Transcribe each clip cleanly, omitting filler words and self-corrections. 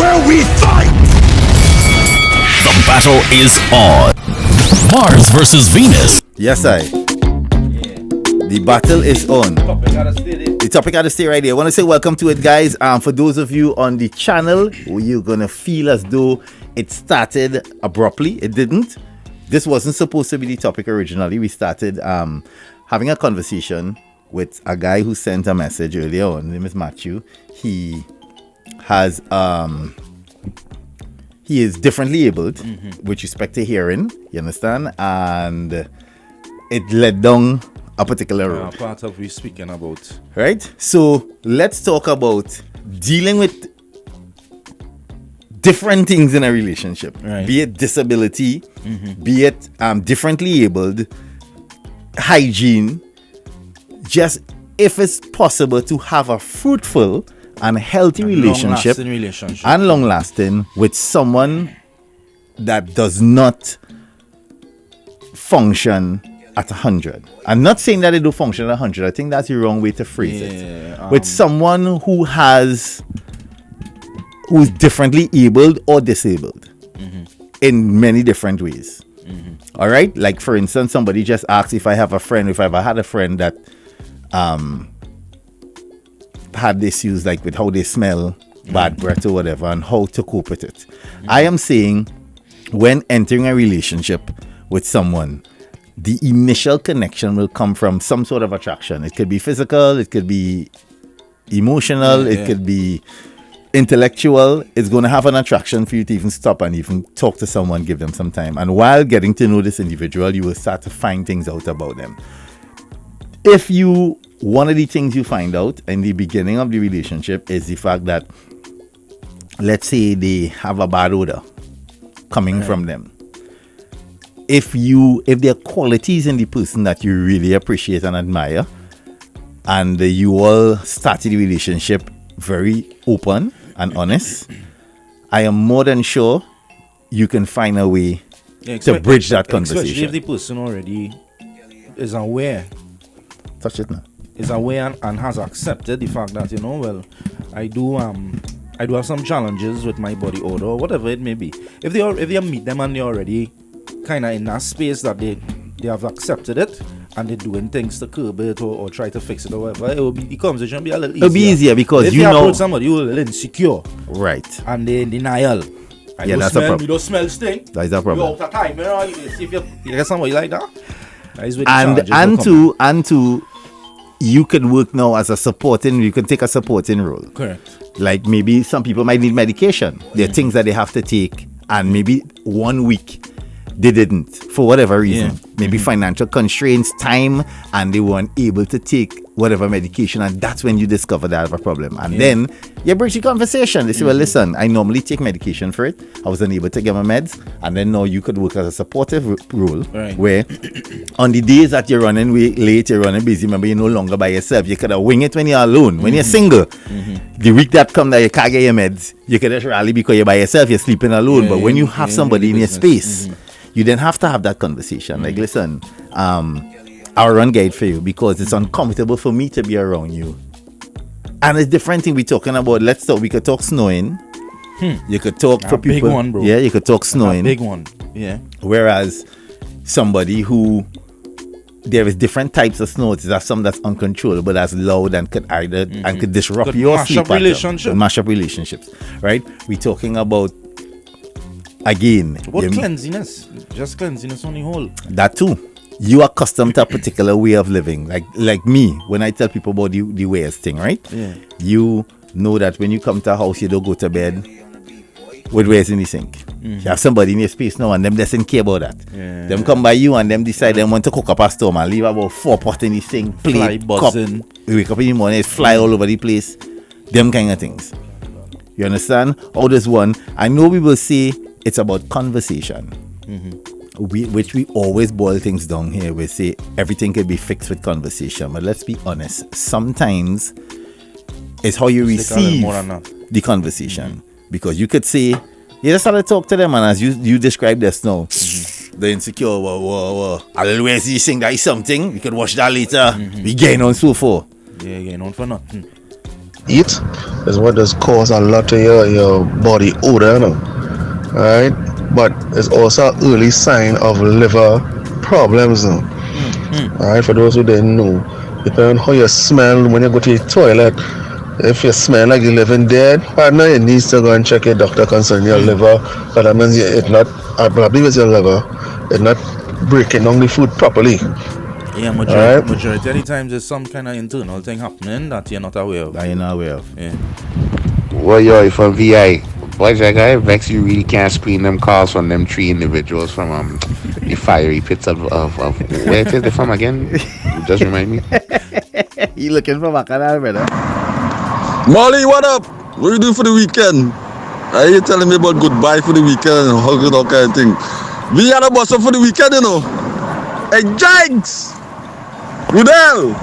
where we fight! The battle is on. Mars versus Venus. Yes, I. The battle is on. The topic gotta stay right there. I want to say welcome to it, guys. For those of you on the channel, you're gonna feel as though it started abruptly. It didn't. This wasn't supposed to be the topic originally. We started having a conversation with a guy who sent a message earlier on. His name is Matthew. He is differently abled with respect to hearing, you understand? And it led down a particular road. Part of we speaking about. Right? So let's talk about dealing with different things in a relationship. Right. Be it disability, be it differently abled, hygiene. Just if it's possible to have a fruitful and healthy relationship and long lasting with someone that does not function at 100. I'm not saying that they do function at 100. I think that's the wrong way to phrase it. With someone who's differently abled or disabled in many different ways. All right? Like for instance, somebody just asked if I have a friend, if I ever had a friend that had issues like with how they smell, bad breath or whatever, and how to cope with it. I am saying when entering a relationship with someone, the initial connection will come from some sort of attraction. It could be physical, it could be emotional, it could be intellectual. It's going to have an attraction for you to even stop and even talk to someone, give them some time. And while getting to know this individual, you will start to find things out about them. If one of the things you find out in the beginning of the relationship is the fact that, let's say they have a bad odor coming from them. If there are qualities in the person that you really appreciate and admire, and you all started the relationship very open and honest, I am more than sure you can find a way to bridge that conversation. Especially if the person already is aware. Touch it now. Is aware and has accepted the fact that, I do have some challenges with my body odor or whatever it may be. If they meet them and they're already kind of in that space that they have accepted it and they're doing things to curb it or try to fix it or whatever, the conversation will be a little easier. It'll be easier because if you know somebody who is a little insecure, right? And they're in denial. That's a problem. You don't smell stink. That is a problem. You're out of time. If you get somebody like that, and to you can work now as you can take a supporting role. Correct. Like maybe some people might need medication. There are things that they have to take, and maybe 1 week they didn't for whatever reason. Maybe financial constraints, time, and they weren't able to take whatever medication, and that's when you discover they have a problem. And then you bridge the conversation. They say, well, listen, I normally take medication for it. I was unable to get my meds, and then now you could work as a supportive role where on the days that you're running late, you're running busy, remember you're no longer by yourself. You could wing it when you're alone, when you're single. The week that come that you can't get your meds, you could just rally because you're by yourself, you're sleeping alone. But when you have somebody in your space, you then have to have that conversation. Like, listen, I'll run guide for you because it's uncomfortable for me to be around you. And it's different thing we're talking about. We could talk snowing. You could talk for people. Big one, bro. Yeah, you could talk snowing. Big one. Yeah. Whereas somebody who there is different types of snow. There's some that's uncontrollable, that's loud and could could disrupt your sleep pattern. Mash up relationships. Right? We're talking about again. What cleanliness? Just cleanliness on the whole. That too. You are accustomed to a particular way of living. Like me, when I tell people about the ways thing, right? Yeah. You know that when you come to a house, you don't go to bed with wares in the sink. You have somebody in your space now and them doesn't care about that. Yeah. Them come by you and them decide they want to cook up a storm and leave about 4 pots in the sink, plate, cup. You wake up in the morning, it's fly all over the place. Them kind of things. You understand? Or this one, I know we will say it's about conversation. Which we always boil things down here. We say everything can be fixed with conversation. But let's be honest. Sometimes it's how you receive the conversation. Because you could say, you just have to talk to them, and as you describe this now, the insecure, I'll always see saying that is something, we could watch that later. We gain on so forth. Yeah, gain on for nothing. eat is what does cause a lot to your body odor, you know. Right? But it's also an early sign of liver problems, you know. Alright, for those who didn't know, depending on how you smell when you go to the toilet, if you smell like you're living dead, partner, you need to go and check your doctor concerning your liver. But that means it's not, I believe it's your liver, it's not breaking down the food properly. Yeah, Alright? majority of the times there's some kind of internal thing happening that you're not aware of. That you're not aware of. Yeah. Well, yo, from VI, boy, Jaiga, Vex, you really can't screen them calls from them three individuals from the fiery pits of where it is they from again? Just remind me. You looking for Bacchanal, brother? Molly, what up? What you do for the weekend? Are you telling me about goodbye for the weekend and all kind of thing? We had a bus up for the weekend, you know. Hey, Jags! Rudel!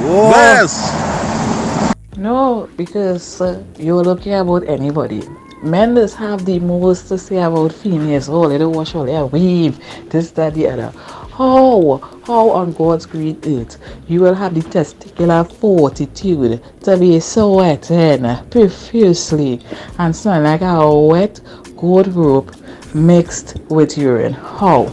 Yes! No, because you don't care about anybody. Men just have the most to say about females. Oh, they don't wash all their weave, this, that, the other. How on God's green earth you will have the testicular fortitude to be sweating profusely and smelling like a wet goat rope mixed with urine? How?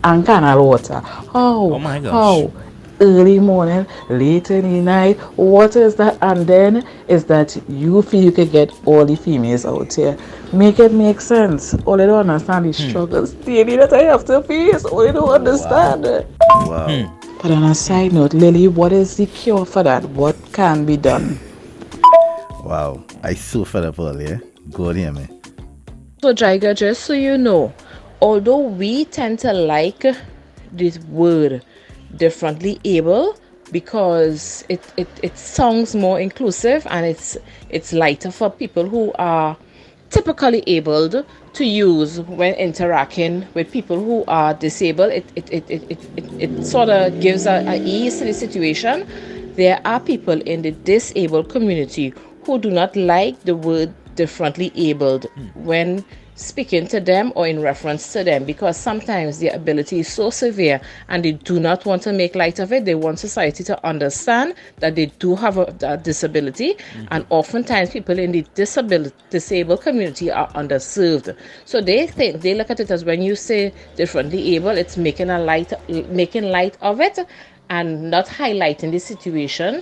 And canal water. Oh my gosh. How? Early morning, late in the night. What is that? And then is that you feel you can get all the females out here. Make it make sense. All they don't understand the struggles daily that I have to face. All they don't understand. Wow. But on a side note, Lily, what is the cure for that? What can be done? Wow. I so fed up earlier. Go here, man. So, Jaiga, just so you know, although we tend to like this word differently able because it sounds more inclusive and it's lighter for people who are typically abled to use when interacting with people who are disabled. It sort of gives a ease to the situation. There are people in the disabled community who do not like the word differently abled when speaking to them or in reference to them, because sometimes their ability is so severe and they do not want to make light of it. They want society to understand that they do have a disability, and oftentimes people in the disabled community are underserved. So they look at it as when you say differently able, it's making light of it and not highlighting the situation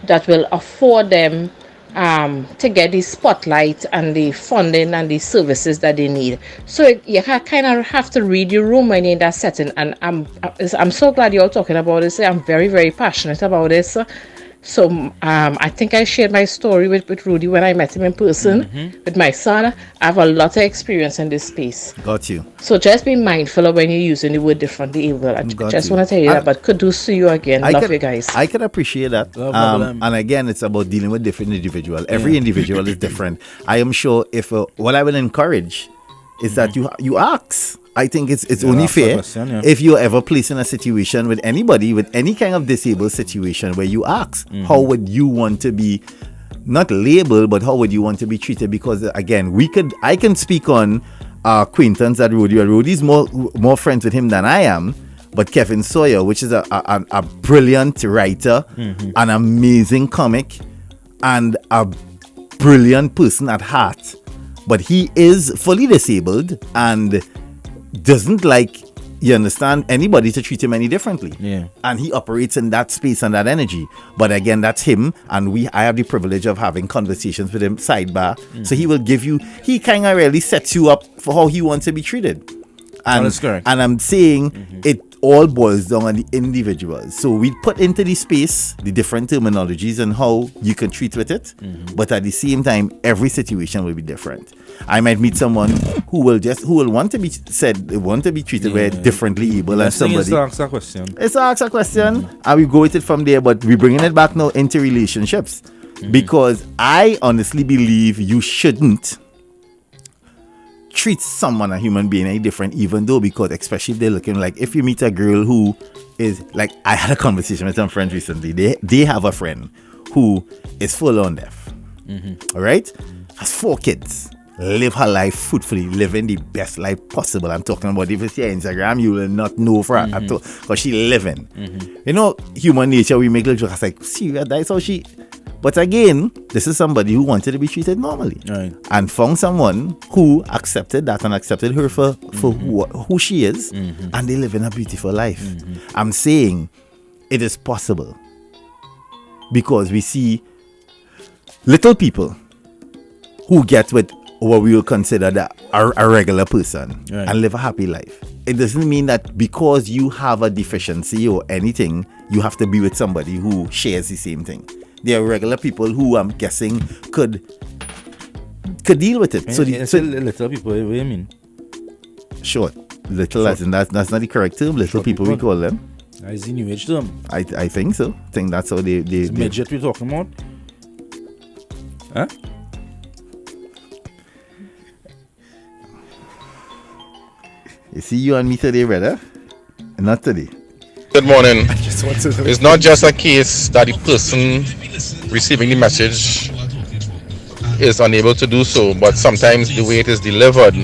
that will afford them to get the spotlight and the funding and the services that they need. So you kind of have to read your room when you're in that setting. And I'm so glad you're all talking about this. I'm very, very passionate about this. So I think I shared my story with Rudy when I met him in person with my son. I have a lot of experience in this space. Got you. So just be mindful of when you're using the word differently able. I just want to tell you that, but kudos to you again. Love you guys. I can appreciate that. And again, it's about dealing with different individuals. Every individual is different. I am sure if what I will encourage is that you ask. I think it's only fair if you're ever placed in a situation with anybody with any kind of disabled situation where you ask, how would you want to be not labeled, but how would you want to be treated? Because again, I can speak on acquaintance at Rudy. Rudy's more friends with him than I am. But Kevin Sawyer, which is a brilliant writer, an amazing comic, and a brilliant person at heart, but he is fully disabled and doesn't like, you understand, anybody to treat him any differently. Yeah. And he operates in that space and that energy. But again, that's him, and I have the privilege of having conversations with him sidebar. So he kind of really sets you up for how he wants to be treated. And that's correct. And I'm saying it all boils down on the individuals. So we put into the space the different terminologies and how you can treat with it. But at the same time, every situation will be different. I might meet someone who will want to be treated with differently able, and somebody. It's ask a question. It's ask a question, and we go with it from there. But we're bringing it back now into relationships, because I honestly believe you shouldn't treat someone, a human being, any different, even though, because especially if they're looking like, if you meet a girl who is like, I had a conversation with some friends recently. They have a friend who is full on deaf. All right, has 4 kids. Live her life fruitfully, living the best life possible. I'm talking about, if it's your Instagram, you will not know for her at all, because she living. You know, human nature, we make little jokes like, serious, that's how she. But again, this is somebody who wanted to be treated normally. Right. And found someone who accepted that and accepted her for who she is. And they live in a beautiful life. I'm saying it is possible. Because we see little people who get with what we will consider a regular person and live a happy life. It doesn't mean that because you have a deficiency or anything, you have to be with somebody who shares the same thing. There are regular people who I'm guessing could deal with it. So little people, what do you mean? Short. Little, as in that's not the correct term. Little Short people we call them. Is the new age term? I think so. I think that's how they Midget we talking about? Huh? You see you and me today, brother? Not today. Good morning. It's not just a case that the person receiving the message is unable to do so, but sometimes the way it is delivered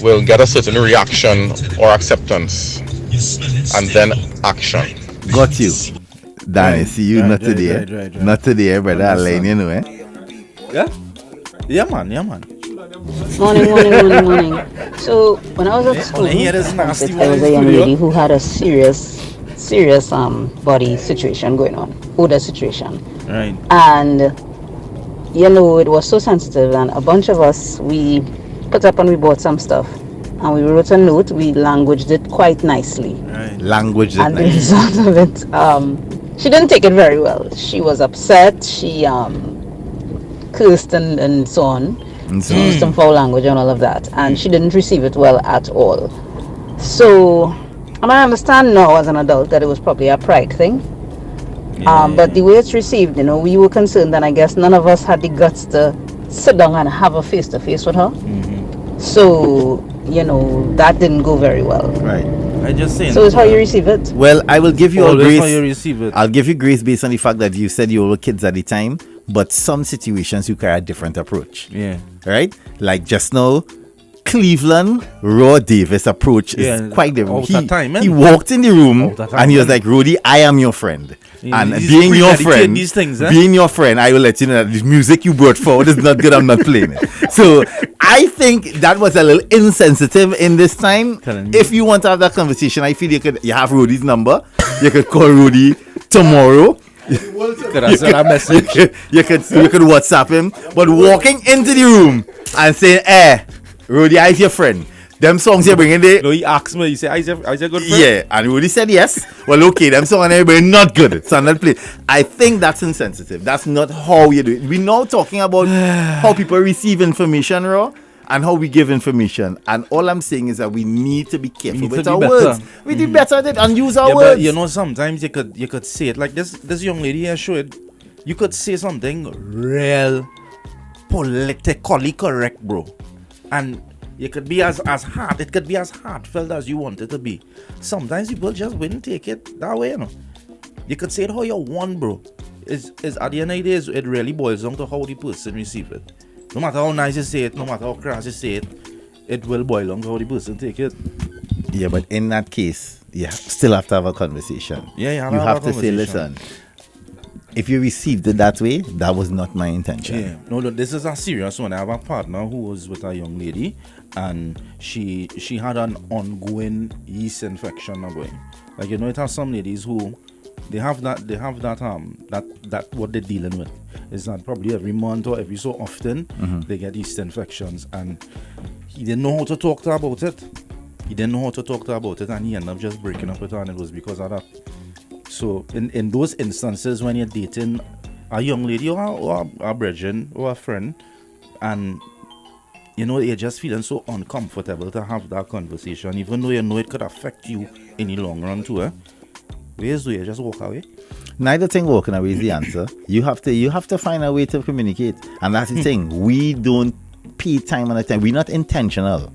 will get a certain reaction or acceptance and then action. Got you. Danny, see you not today. Not today, brother. I'll let you know, Yeah? Yeah, man. Morning. So when I was at school, here is nasty there was a young lady who had a serious body situation going on, odor situation. Right. And it was so sensitive, and a bunch of us, we put up and we bought some stuff, and we wrote a note. We languaged it quite nicely. Right. Languaged it and nice. the result of it, she didn't take it very well. She was upset. She cursed and so on. Used some foul language and all of that, and she didn't receive it well at all. So I understand now as an adult that it was probably a pride thing. But the way it's received, we were concerned, and I guess none of us had the guts to sit down and have a face-to-face with her. So, that didn't go very well. Right. I just saying. So it's how you receive it. Well, I will give you all Always grace. how you receive it. I'll give you grace based on the fact that you said you were kids at the time, but some situations you carry a different approach. Yeah. Right? Like just now, Cleveland, Raw Davis approach is quite different. He walked in the room and he was like, Rudy, I am your friend. And being your friend, being your friend, I will let you know that the music you brought forward is not good. I'm not playing it. So I think that was a little insensitive in this time. If you want to have that conversation, I feel you have Rudy's number. You could call Rudy tomorrow. Could I send a message? You could WhatsApp him. But walking into the room and saying, Rudy, I'm your friend. Them songs you're bringing there. No, he asked me, he said, I said good friend? Yeah, and Rudy said yes. Well, okay, them songs are not good. So I'm not playing. I think that's insensitive. That's not how you do it. We're now talking about how people receive information, Raw, and how we give information. And all I'm saying is that we need to be careful with our words. We do better at it and use our words. But sometimes you could say it like this young lady here showed. You could say something real politically correct, bro. And it could be as hard. It could be as heartfelt as you want it to be. Sometimes people just wouldn't take it that way, You could say it how you want, bro. Is at the end of the day, it really boils down to how the person receive it. No matter how nice you say it, no matter how crass you say it, it will boil down to how the person take it. Yeah, but in that case, you still have to have a conversation. Yeah, you have to say, listen, if you received it that way, that was not my intention. Yeah, no, this is a serious one. I have a partner who was with a young lady, and she had an ongoing yeast infection going. Like it has some ladies who they have that what they're dealing with is that probably every month or every so often they get yeast infections, and he didn't know how to talk to her about it. And he ended up just breaking up with her, and it was because of that. So in those instances when you're dating a young lady or a brethren or a friend, and you're just feeling so uncomfortable to have that conversation, even though you know it could affect you in the long run too, ways do you just walk away? Neither thing walking away is the answer. You have to find a way to communicate, and that's the thing. We don't pay time on the time. We're not intentional.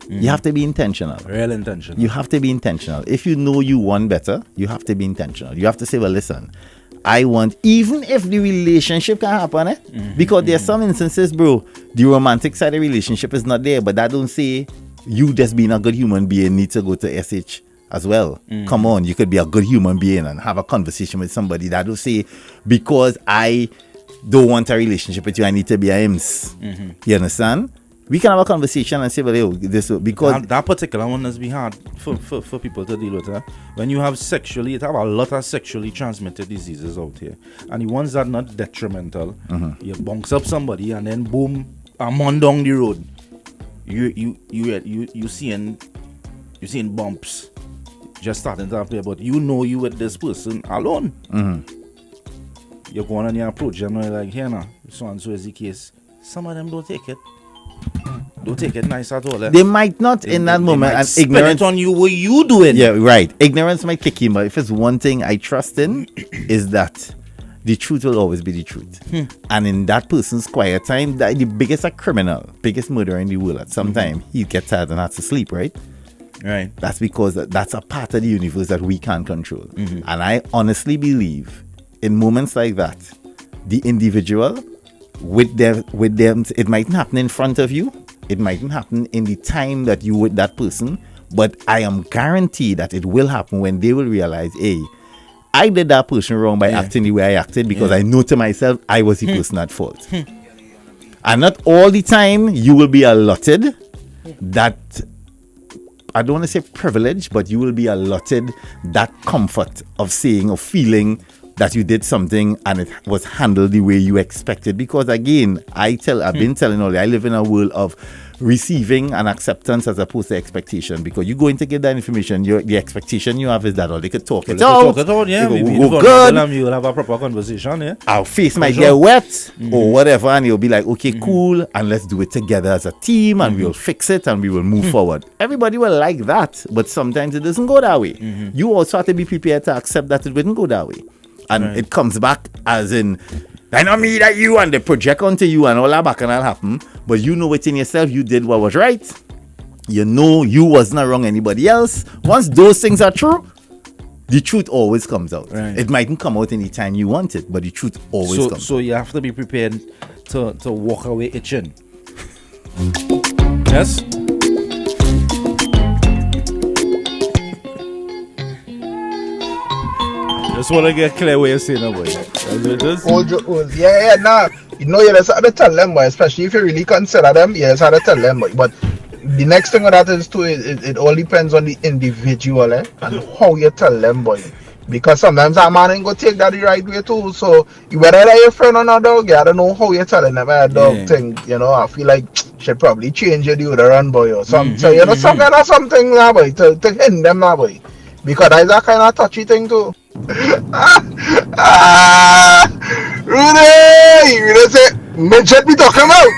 You have to be intentional. Real intentional. You have to be intentional. If you know you want better, you have to be intentional. You have to say, well, listen, I want, even if the relationship can happen, because there's some instances, bro, the romantic side of the relationship is not there, but that don't say you just being a good human being need to go to SH as well. Come on, you could be a good human being and have a conversation with somebody that will say, because I don't want a relationship with you, I need to be a IMS. You understand? We can have a conversation and say, well, yo, this, because that particular one has been hard for people to deal with. When you have it have a lot of sexually transmitted diseases out here, and the ones that are not detrimental, you bonks up somebody and then boom, a month down the road, you seeing bumps just starting to appear, but you know you with this person alone. You're going on your approach, and you're like, here now, so and so is the case. Some of them don't take it. Don't take it nice at all. They might not in that moment, and ignorance on you what you doing. Yeah, right. Ignorance might kick in, but if it's one thing I trust in, is that the truth will always be the truth. And in that person's quiet time, the biggest criminal, biggest murderer in the world, at some time he gets tired and has to sleep, right? Right. That's because that's a part of the universe that we can't control. And I honestly believe in moments like that, the individual with them, it mightn't happen in front of you. It mightn't happen in the time that you with that person, but I am guaranteed that it will happen when they will realize, hey, I did that person wrong by acting the way I acted, because I know to myself I was the person at fault. And not all the time you will be allotted that, I don't want to say privilege, but you will be allotted that comfort of saying or feeling that you did something and it was handled the way you expected. Because again, I've been telling all, I live in a world of receiving and acceptance as opposed to expectation. Because you go in to get that information, the expectation you have is that, or they could talk it out. Yeah. We go good. You'll have a proper conversation, yeah. Our face might get wet or whatever, and you'll be like, okay, cool, and let's do it together as a team, and we'll fix it and we will move forward. Everybody will like that, but sometimes it doesn't go that way. You also have to be prepared to accept that it wouldn't go that way. And it comes back as in, I know me that you, and they project onto you and all that back and that'll happen. But you know within yourself, you did what was right. You know you wasn't wrong anybody else. Once those things are true, the truth always comes out. Right. It mightn't come out any time you want it, but the truth always comes. So you have to be prepared to walk away itching. Yes? Just want to get clear what you're saying, boy. Nah. You know, you just have to tell them, boy, especially if you really consider them, you just have to tell them, boy. But the next thing with that is too, it all depends on the individual, and how you tell them, boy. Because sometimes a man ain't gonna take that the right way too. So whether they're your friend or not, dog, you don't know how you're telling them a dog thing. You know, I feel like should probably change your deodorant, boy, or something. So you know, some kind of something, boy, to hint them, boy. Because that's a kind of touchy thing too. Rudy, you know say, midget be talking about.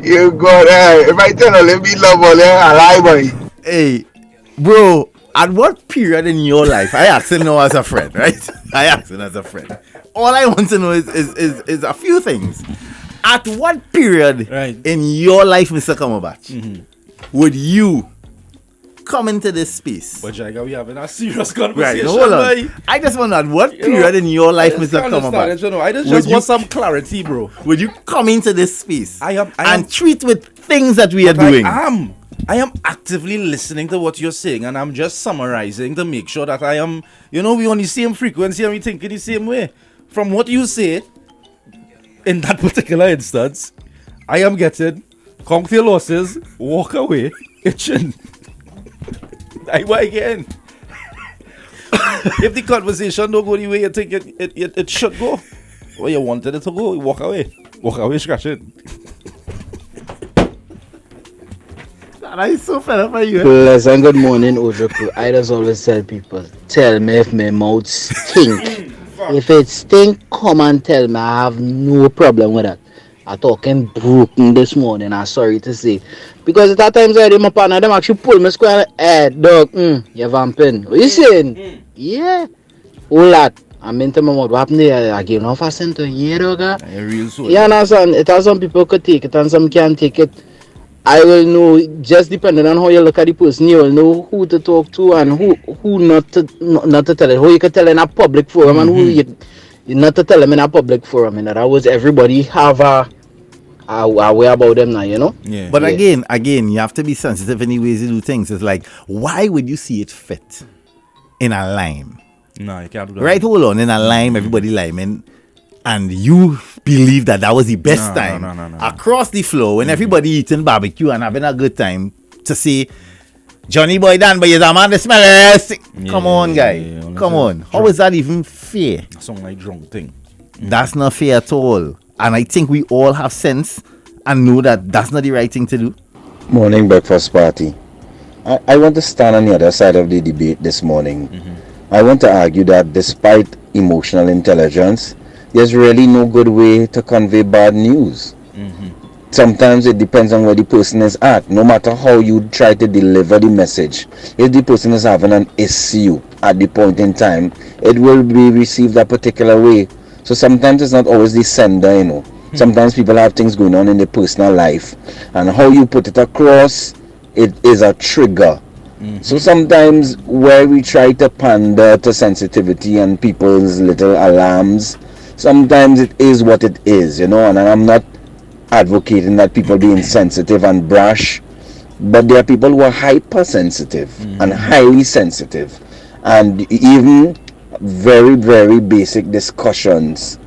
You go there. If I tell you, let me love all I lie, boy. Hey, bro, at what period in your life, I asked him now as a friend, right? I asked him as a friend. All I want to know is a few things. At what period in your life, Mr. Cumberbatch, would you come into this space? But Jaiga, we having a serious conversation. Right, no, hold on. I just want to know, at what period in your life, Mr. Cumberbatch? I just want some clarity, bro. Would you come into this space I am, and treat with things that we are doing? I am actively listening to what you're saying, and I'm just summarizing to make sure that I am, we on the same frequency and we think in the same way. From what you say, in that particular instance, I am getting conquer your losses, walk away, itching. I why again? If the conversation don't go the way you think it should go, or you wanted it to go, you walk away scratching. I'm so fed up by you. Pleasant good morning, Ojoku. I just always tell people, tell me if my mouth stink. If it stink, come and tell me. I have no problem with that. I'm talking broken this morning, I'm sorry to say. Because at times I did my partner, them actually pull me square. Hey, dog, you're vamping. What you saying? Yeah. All that. I'm into my mouth. What happened there? I gave no fashion to you, dog. Yeah, no, son. It has some people could take it and some can't take it. I will know, just depending on how you look at the person, you will know who to talk to and who not to tell it. Who you can tell in a public forum and who you not to tell them in a public forum. In other words, everybody have a I worry about them now, Yeah. But Yeah. again, you have to be sensitive in the ways you do things. It's like, why would you see it fit in a lime? No, you can't do that. Right, hold on, in a lime, everybody liming, and you believe that was the best No, time no. across the floor when everybody eating barbecue and having a good time to say, Johnny Boy Dan, but you're a man that smell it. Come on, guy. yeah, Come on. How is that even fair? Sound like drunk thing. That's not fair at all. And I think we all have sense and know that that's not the right thing to do. Morning breakfast party. I want to stand on the other side of the debate this morning. I want to argue that despite emotional intelligence, there's really no good way to convey bad news. Sometimes it depends on where the person is at. No matter how you try to deliver the message, if the person is having an issue at the point in time, it will be received a particular way. So sometimes it's not always the sender. Sometimes people have things going on in their personal life, and how you put it across, it is a trigger. So sometimes where we try to pander to sensitivity and people's little alarms, sometimes it is what it is, and I'm not advocating that people be insensitive and brash, but there are people who are hypersensitive and highly sensitive, and even very, very basic discussions,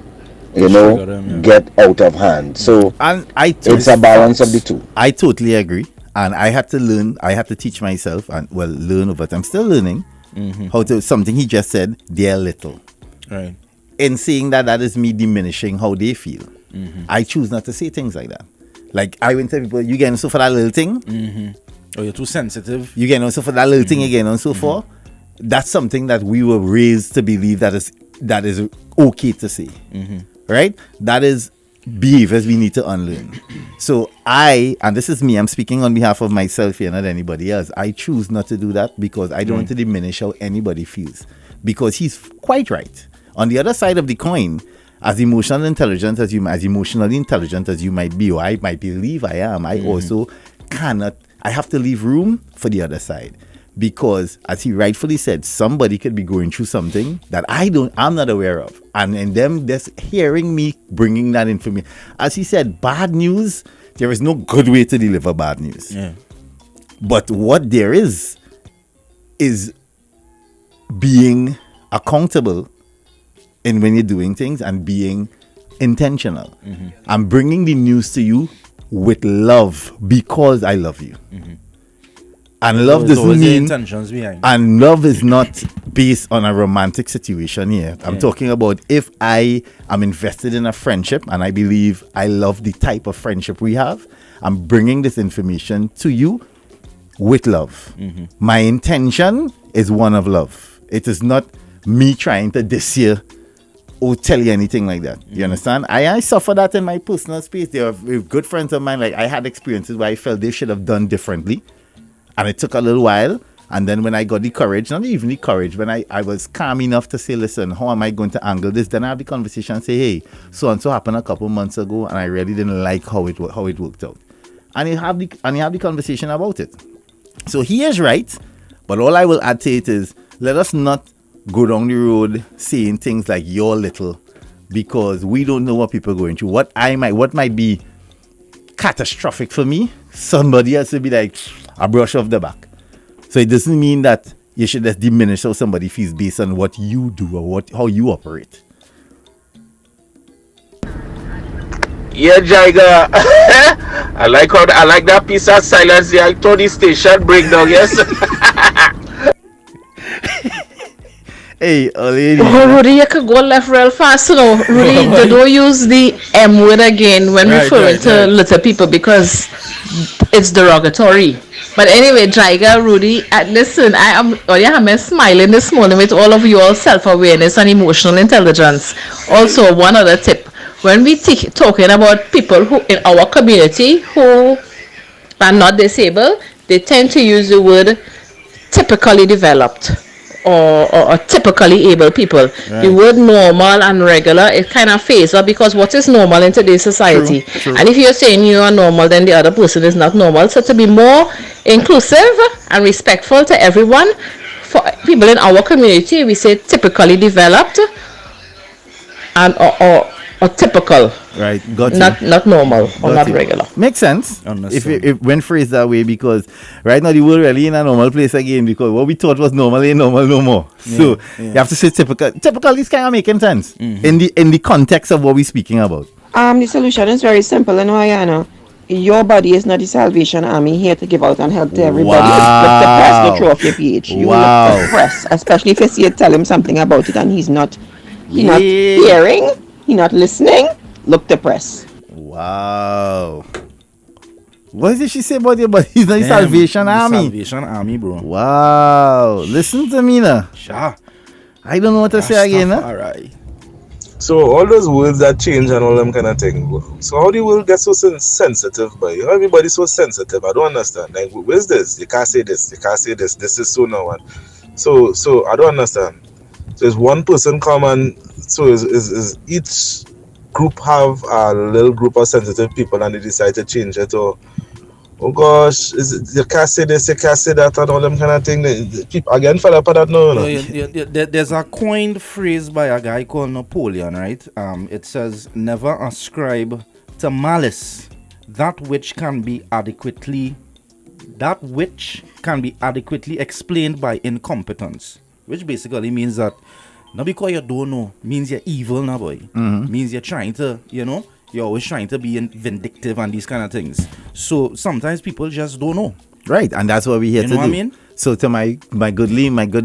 Trigger them, yeah. get out of hand. So And it's a balance of the two. I totally agree. And I had to learn, I had to teach myself, and learn over time. I'm still learning how to, something he just said, they're little. Right. In saying that is me diminishing how they feel. I choose not to say things like that. Like I went to people, you getting so for that little thing? Oh, you're too sensitive. You getting so for that little thing again and so forth? That's something that we were raised to believe that is okay to say. Right? That is behaviors we need to unlearn. So and this is me, I'm speaking on behalf of myself here, not anybody else. I choose not to do that because I don't want to diminish how anybody feels. Because he's quite right. On the other side of the coin, as emotionally intelligent as you might be, or I might believe I am, I also I have to leave room for the other side. Because as he rightfully said, somebody could be going through something that I'm not aware of. And in them just hearing me bringing that information. As he said, bad news, there is no good way to deliver bad news. Yeah. But what there is being accountable in when you're doing things and being intentional. I'm bringing the news to you with love because I love you. And love Those doesn't always the mean, intentions behind. and love is not based on a romantic situation here. I'm talking about if I am invested in a friendship and I believe I love the type of friendship we have, I'm bringing this information to you with love. My intention is one of love. It is not me trying to diss you or tell you anything like that. You understand? I suffer that in my personal space. There are good friends of mine, like I had experiences where I felt they should have done differently. And it took a little while. And then when I got the courage, not even the courage, when I was calm enough to say, listen, how am I going to angle this? Then I have the conversation and say, hey, so-and-so happened a couple months ago and I really didn't like how it worked out. And you have the conversation about it. So he is right. But all I will add to it is, let us not go down the road saying things like you're little, because we don't know what people are going through. What might be catastrophic for me, somebody else will be like a brush off the back. So it doesn't mean that you should just diminish how somebody feels based on what you do or how you operate. Yeah, Jaiga. I like that piece of silence there. I told the station breakdown, yes. Hey, lady. Oh, Rudy, you could go left real fast, Rudy, they don't use the M word again when referring to little people because it's derogatory. But anyway, Jaiga, Rudy, listen, I'm smiling this morning with all of your self-awareness and emotional intelligence. Also, one other tip. When we talking about people who in our community who are not disabled, they tend to use the word typically developed or typically able people. Right. The word normal and regular, it kind of fades up because what is normal in today's society? True. And if you're saying you are normal, then the other person is not normal. So to be more inclusive and respectful to everyone, for people in our community, we say typically developed and or or typical, Right, got not normal or Got not you. regular. Makes sense. If when phrased that way, because right now the world really in a normal place again, because what we thought was normal ain't normal no more. So you have to say typical. Typical is kind of making sense in the context of what we're speaking about. The solution is very simple, and I know. Your body is not the Salvation Army here to give out and help to everybody. Look the press, no throw off your pH. You look the press, especially if you see it, tell him something about it and he's not hearing, he's not listening. Look the press. Wow. What did she say about your body? He's not the Salvation Army. Salvation Army, bro. Wow. Listen to me now. Sure. I don't know what to say again. All right. So all those words that change and all them kind of thing. So how the world get so sensitive, boy? Everybody's so sensitive. I don't understand. Like, where's this? You can't say this. You can't say this. This is so now one. So I don't understand. So is one person come and so is each group have a little group of sensitive people and they decide to change it, or oh gosh, you can't say this, you can't say that, and all them kind of thing. People again fell up at that now. There's a coined phrase by a guy called Napoleon, right? It says, "Never ascribe to malice that which can be adequately explained by incompetence," which basically means that not because you don't know means you're evil now, boy. Means you're trying to, you're always trying to be vindictive and these kind of things. So sometimes people just don't know. Right, and that's what we're here to do. What I mean? So to my good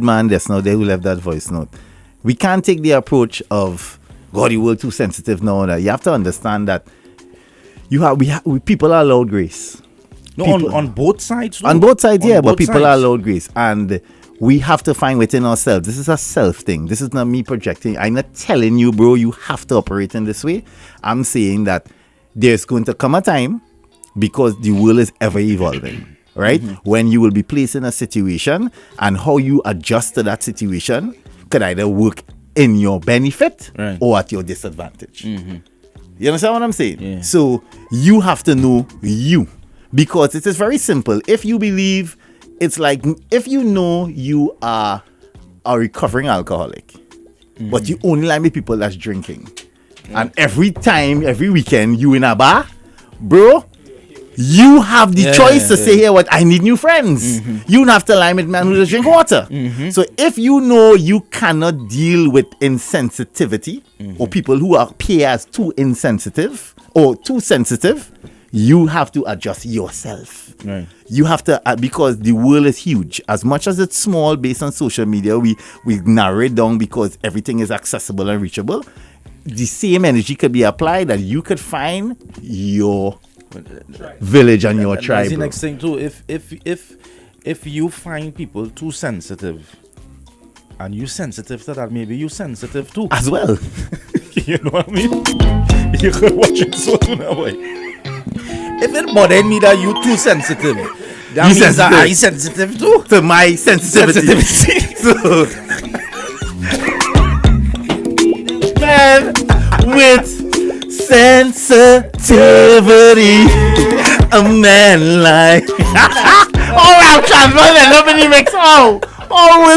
man, there's no they who left that voice note. We can't take the approach of God, you were too sensitive now. You have to understand that people are allowed grace. No, on both sides. On both sides, but people are allowed grace, and we have to find within ourselves. This is a self thing. This is not me projecting. I'm not telling you, bro, you have to operate in this way. I'm saying that there's going to come a time, because the world is ever evolving, right? When you will be placed in a situation, and how you adjust to that situation could either work in your benefit or at your disadvantage. You understand what I'm saying? Yeah. So you have to know you, because it is very simple. If you believe, it's like if you know you are a recovering alcoholic, but you only like me people that's drinking, and every weekend you in a bar, bro, you have the choice to say, "Here, what I need new friends." You don't have to lie with man who just drink water. So if you know you cannot deal with insensitivity or people who appear as too insensitive or too sensitive, you have to adjust yourself. Right. You have to, because the world is huge. As much as it's small based on social media, we narrow it down because everything is accessible and reachable. The same energy could be applied that you could find your village and your tribe. That's the next thing too. If you find people too sensitive, and you sensitive to that, maybe you sensitive too as well. You know what I mean? You could watch it so too now, boy. If it bothered me that you too sensitive, that means that I sensitive too to my sensitivity. So, man, with sensitivity, a man like Ralph Transfer end up in the mix. We'll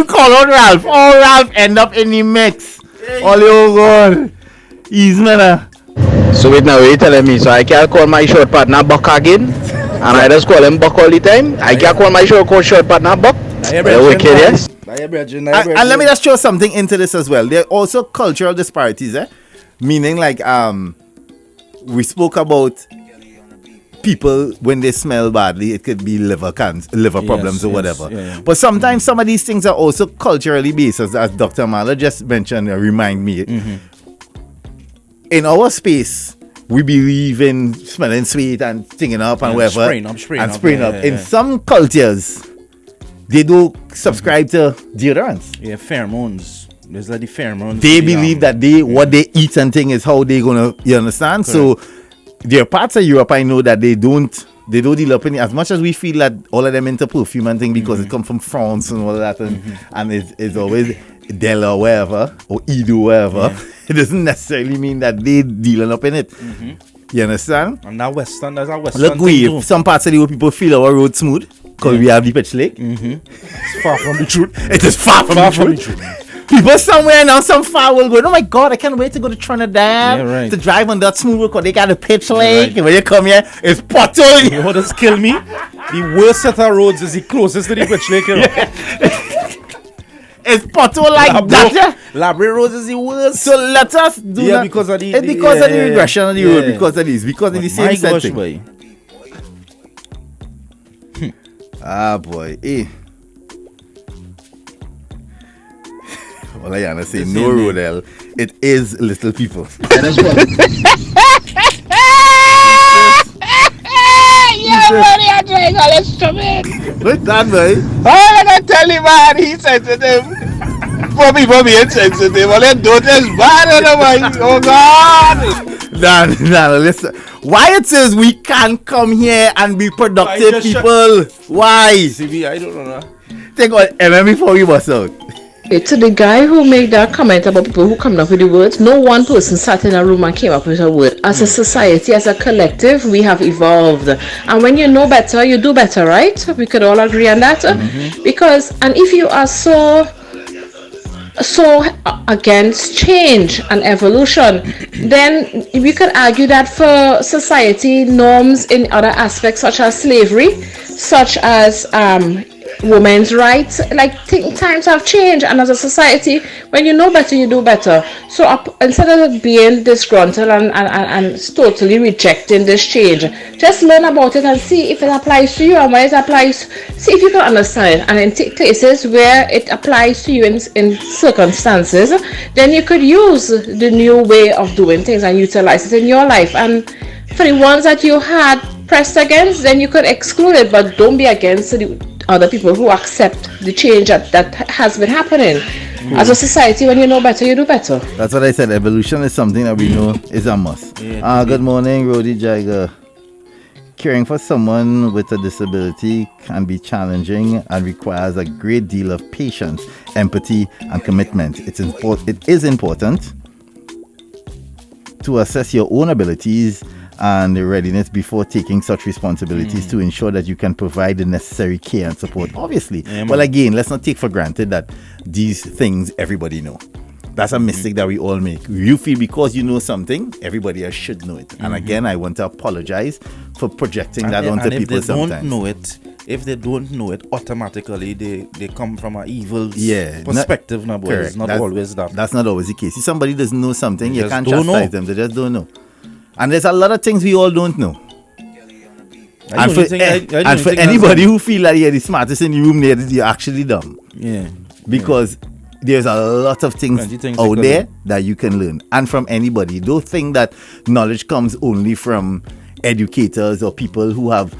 call out Ralph. Ralph end up in the mix. Oh God, he's man. So wait now, what you telling me? So I can't call my short partner Buck again? And I just call him Buck all the time? I can't call my short partner Buck? Wicked, yes? And let me just throw something into this as well. There are also cultural disparities, meaning like we spoke about people when they smell badly, it could be liver problems or whatever. But sometimes some of these things are also culturally based, as Dr. Mala just mentioned, remind me. In our space, we believe in smelling sweet and stinging up and whatever. Spraying up. In some cultures, they do subscribe to deodorants. Yeah, pheromones. There's like the pheromones. They believe that what they eat and thing is how they gonna, you understand? Correct. So there are parts of Europe I know that they don't deal up in it. As much as we feel that all of them into perfume and thing because it come from France and all that and it's always Dell or wherever or Edo or wherever, it doesn't necessarily mean that they dealing up in it. You understand? And that Western, there's a Western. Look, some parts of the world people feel our road smooth because we have the pitch lake. It's far from the truth. It is far from the truth. People somewhere now, some far will going, oh my God, I can't wait to go to Trinidad to drive on that smooth road because they got a pitch lake. And when you come here, it's pothole. You know what does kill me? The worst set of roads is the closest to the pitch lake. You know? It's pothole like that. Labrador Road is the worst. So let us do that. Because of the, it's because of the regression of the road, because of this, because of the same setting. Boy. Ah, boy. Eh. All I wanna say, no Rodel. It is little people. Yeah, buddy, I drink all this stupid. What's that, boy? I gotta tell you, man, he's sensitive. Bobby insensitive. All that daughter is bad, man. Oh, God. Nah, listen. Why it says we can't come here and be productive people? Why? CB, I don't know. Take on MM before we bust out. To the guy who made that comment about people who come up with the words, no one person sat in a room and came up with a word. As a society, as a collective, we have evolved. And when you know better, you do better, right? We could all agree on that. Because, and if you are so against change and evolution, then we could argue that for society, norms in other aspects such as slavery, such as women's rights, like times have changed, and as a society, when you know better, you do better. So instead of being disgruntled and totally rejecting this change, just learn about it and see if it applies to you, and when it applies, see if you can understand it. And in places where it applies to you in circumstances, then you could use the new way of doing things and utilize it in your life. And for the ones that you had pressed against, then you could exclude it, but don't be against the other people who accept the change that has been happening. As a society, when you know better, you do better. That's what I said. Evolution is something that we know is a must. Good morning, Rodi Jaiga. Caring for someone with a disability can be challenging and requires a great deal of patience, empathy, and commitment. It is important to assess your own abilities and readiness before taking such responsibilities to ensure that you can provide the necessary care and support. Obviously. Well, again, let's not take for granted that these things everybody know. That's a mistake that we all make. You feel because you know something, everybody else should know it. And again, I want to apologize for projecting that onto people sometimes. If they don't know it, automatically they come from an evil perspective. It's not always that. That's not always the case. If somebody doesn't know something, you can't chastise them. They just don't know. And there's a lot of things we all don't know. And for anybody who feel like you're the smartest in the room, you're actually dumb. Yeah. Because there's a lot of things out there that you can learn. And from anybody. Don't think that knowledge comes only from educators or people who have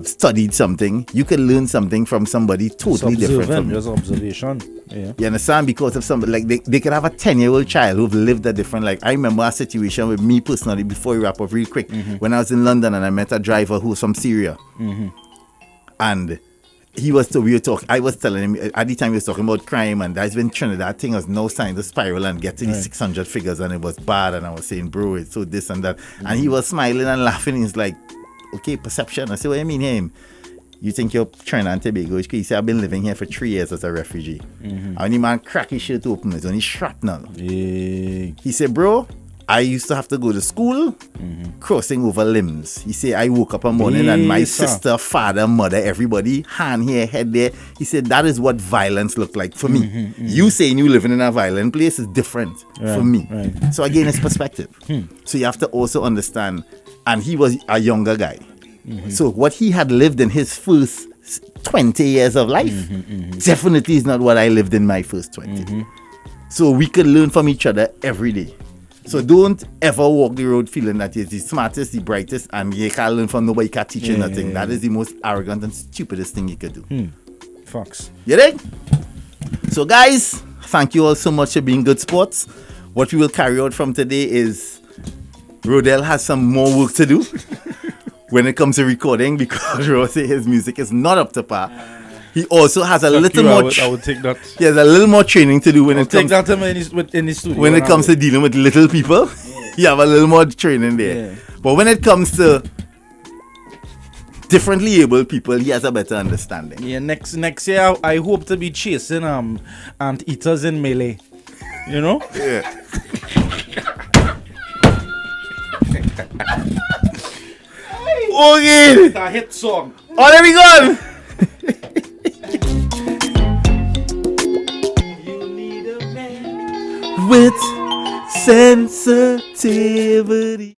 studied something. You can learn something from somebody totally different from just observation. Yeah. You understand? Because of somebody like they could have a 10-year-old child who've lived a different life. I remember a situation with me personally before we wrap up real quick when I was in London and I met a driver who was from Syria. And we were talking, I was telling him at the time he was talking about crime, and that's when Trinidad thing was now starting to spiral and get to the 600 figures, and it was bad, and I was saying, bro, it's so this and that. And he was smiling and laughing. He's like, okay, perception. I said, what do you mean, him? You think you're Trinidad and Tobago? He said, I've been living here for 3 years as a refugee. And the man crack his shirt open, it's only shrapnel. He said, bro, I used to have to go to school crossing over limbs. He said, I woke up one morning and my sister, father, mother, everybody, hand here, head there. He said, that is what violence looked like for me. You saying you living in a violent place is different for me. So again, it's perspective. So you have to also understand, and he was a younger guy. So what he had lived in his first 20 years of life definitely is not what I lived in my first 20. So we could learn from each other every day. So don't ever walk the road feeling that you're the smartest, the brightest, and you can't learn from nobody, can't teach you nothing. That is the most arrogant and stupidest thing you could do. Facts. You dig? So guys, thank you all so much for being good sports. What we will carry out from today is Rodel has some more work to do when it comes to recording, because Rossi, his music is not up to par. He also has a little more. I would take that. He has a little more training to do when it comes. Take that in the studio. When it comes to dealing with little people, you have a little more training there. But when it comes to differently able people, he has a better understanding. Yeah, next year I hope to be chasing anteaters in melee. You know? Yeah. Okay. It's a hit song. Oh, there we go. With sensitivity.